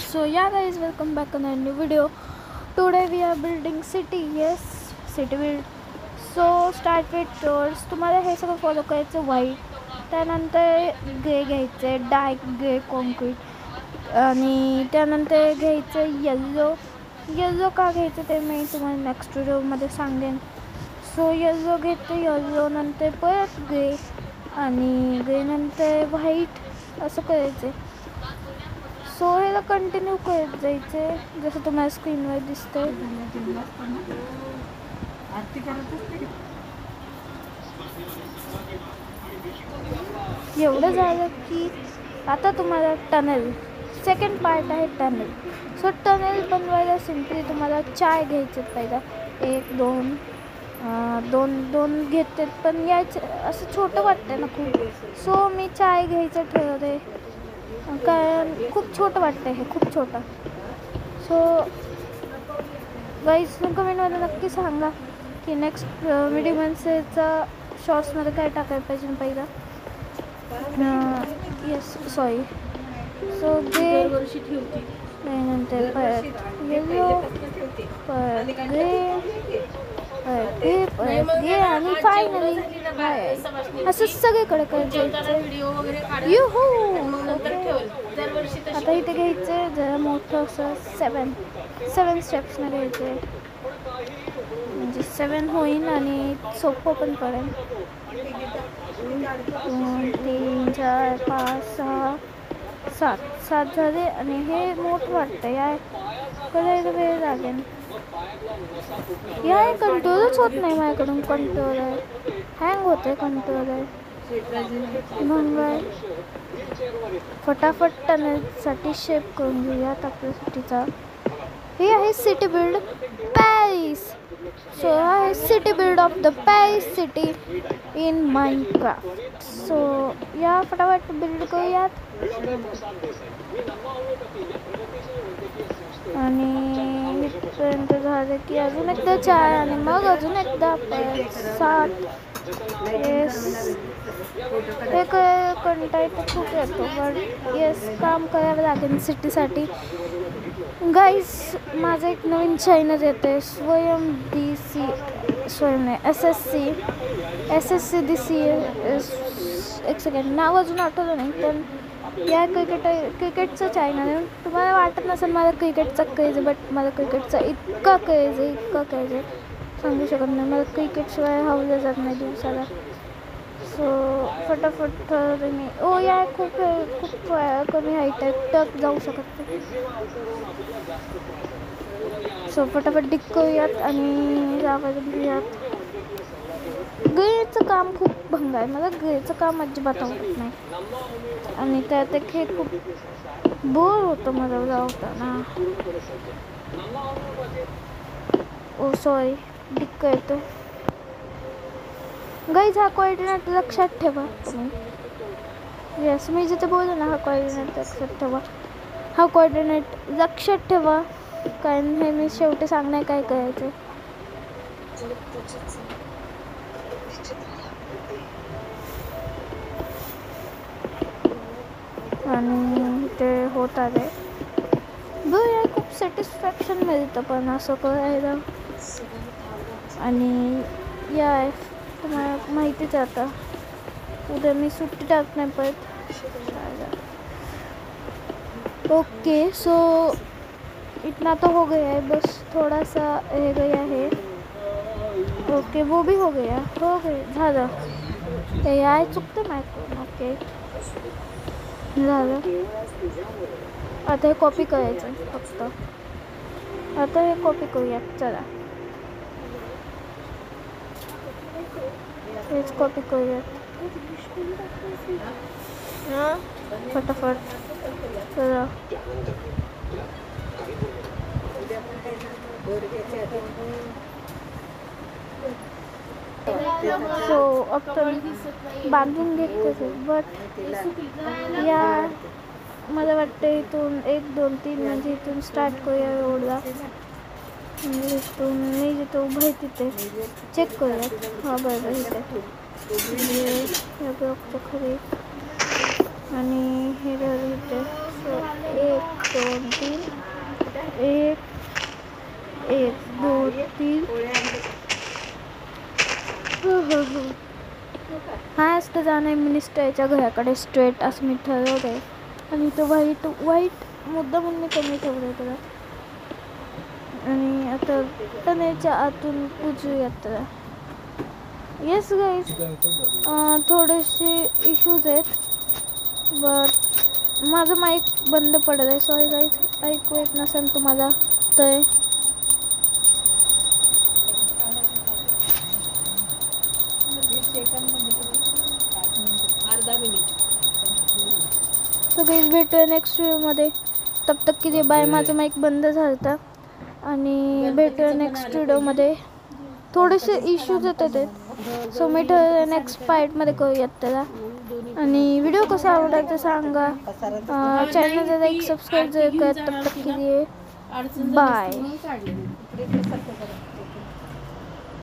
So yeah guys, welcome back on a new video. Today we are building city. Yes, city build. So start with doors. तुम्हाला हे सगळं follow करायचं. White, त्यानंतर grey घ्यायचे, dark grey concrete, आणि त्यानंतर घ्यायचं येल्लो. येल्लो का घ्यायचं ते मी तुम्हाला नेक्स्ट व्हिडिओमध्ये सांगेन. सो येल्लो घेते, येल्लो नंतर परत ग्रे, आणि ग्रे नंतर व्हाईट, असं करायचं. सो ह्याला कंटिन्यू करत जायचे जसं तुम्हाला स्क्रीनवर दिसतंय. एवढं झालं की आता तुम्हाला टनल, सेकंड पार्ट आहे टनल. सो टनल बनवायला सिम्पली तुम्हाला चाय घ्यायचे पहिला. एक दोन दोन घेते, पण यायचं असं छोटं वाटतं ना खूप. सो मी चाय घ्यायचं ठरवते कारण खूप छोटं वाटतं हे, खूप छोटं. सो गाईज कमेंटमध्ये नक्की सांगा की नेक्स्ट व्हिडिओमध्येचा शॉर्ट्समध्ये काय टाकायला पाहिजे पहिला. Yes sorry. सो ग्रे, त्यानंतर परत येल्लो, परत ग्रे, घे, आणि फायनली असं सगळीकडे करायचं. आता इथे घ्यायचं जरा मोठं असं 7 स्टेप्सनं घ्यायचे, म्हणजे 7 होईल आणि सोपं पण पडेल. 2 3 4 5 6 7 झाले, आणि हे मोठं वाटतं. या करायला वेळ लागेल. या कंट्रोलच होत नाही माझ्याकडून. कंट्रोलर हँग होते. कंट्रोलर मग फटाफट टनलसाठी शेप करून घेऊयात आपल्या सिटीचा. हे आहे सिटी बिल्ड पॅरिस. सो हा आहे city build of the Paris city in Minecraft. So या फटाफट बिल्ड करूयात. आणि इथपर्यंत झालं की अजून एकदा 4, आणि मग अजून एकदा 7. येस, हे कंटाळा खूप येतो, पण येस काम करावं लागेल सिटीसाठी. गाईज माझं एक नवीन चॅनल येतं आहे, SSC DC. एक सेकंड, नाव अजून आठवलं नाही, पण या क्रिकेटचं चॅनल आहे. तुम्हाला वाटत नसेल मला क्रिकेटचा क्रेज आहे, बट मला क्रिकेटचा इतका क्रेज आहे सांगू शकत नाही. मला क्रिकेटशिवाय हवलं जात नाही दिवसाला. सो फटाफट मी या खूप कमी हाईट आहे, टक जाऊ शकत नाही. सो फटाफट डिक करूयात आणि जावं घेऊयात. ग्रेचं काम खूप भंग आहे, मला ग्रेचं काम अजिबात आवडत नाही, आणि त्यात एक हे खूप बोर होतं मला लावताना. ओ सॉरी, डिक्क येतो. गाईज हा कोऑर्डिनेट लक्षात ठेवा तुम्ही. येस, मी जिथे बोलू ना, हा कोऑर्डिनेट लक्षात ठेवा. हा कोऑर्डिनेट लक्षात ठेवा, कारण हे मी शेवटी सांगणार काय करायचं. आणि ते होत आले बरं, खूप सॅटिस्फॅक्शन मिळतं पण असं करायला. आणि या तुम्हाला माहितीच आता उद्या मी सुट्टी टाकणार परत. ओके, सो इतना तो हो गया है, बस थोड़ा सा रह गया है. ओके, वो भी हो गया झालं. ते याय चुकतं माहिती. ओके झालं. आता हे कॉपी करायचं फक्त. आता हे कॉपी करूयात. चला हेच कॉपी करूयात फटाफट. चला सो आपण बांधून घेत, बट या मला वाटतं इथून 1 2 3 म्हणजे इथून स्टार्ट करूया रोडला. म्हणजे इथून मी जिथे उभं आहे तिथे चेक करूयात. हां बरोबर इथे या ब्लॉकच्या खाली, आणि हे इथे. सो 1 2 3 1 1 2 3 हा असतं जाणं मिनिस्टरच्या घराकडे स्ट्रेट असं मी ठरवलं आहे. आणि तो वाईट मुद्दा म्हणून मी कमी ठेवलं आहे त्याला. आणि आता टनेलच्या आतून पूजूयात त्याला. येस गाईज, थोडेसे इश्यूज आहेत बट माझं माईक बंद पडत आहे. सॉरी गाईज, ऐकू येत नसेल तुम्हाला तर. सो गाईज भेटूया नेक्स्ट व्हिडिओमध्ये. तब तक के लिए बाय. माझं माईक बंद झालं आणि भेटूया नेक्स्ट व्हिडिओमध्ये. थोडेसे इश्यूज येतात ते, सो मी ठरवलं नेक्स्ट पार्टमध्ये करूयात त्याला. आणि व्हिडिओ कसा आवडला ते सांगा. चॅनलला लाईक सबस्क्राईब जर करत. तब तक के लिए बाय.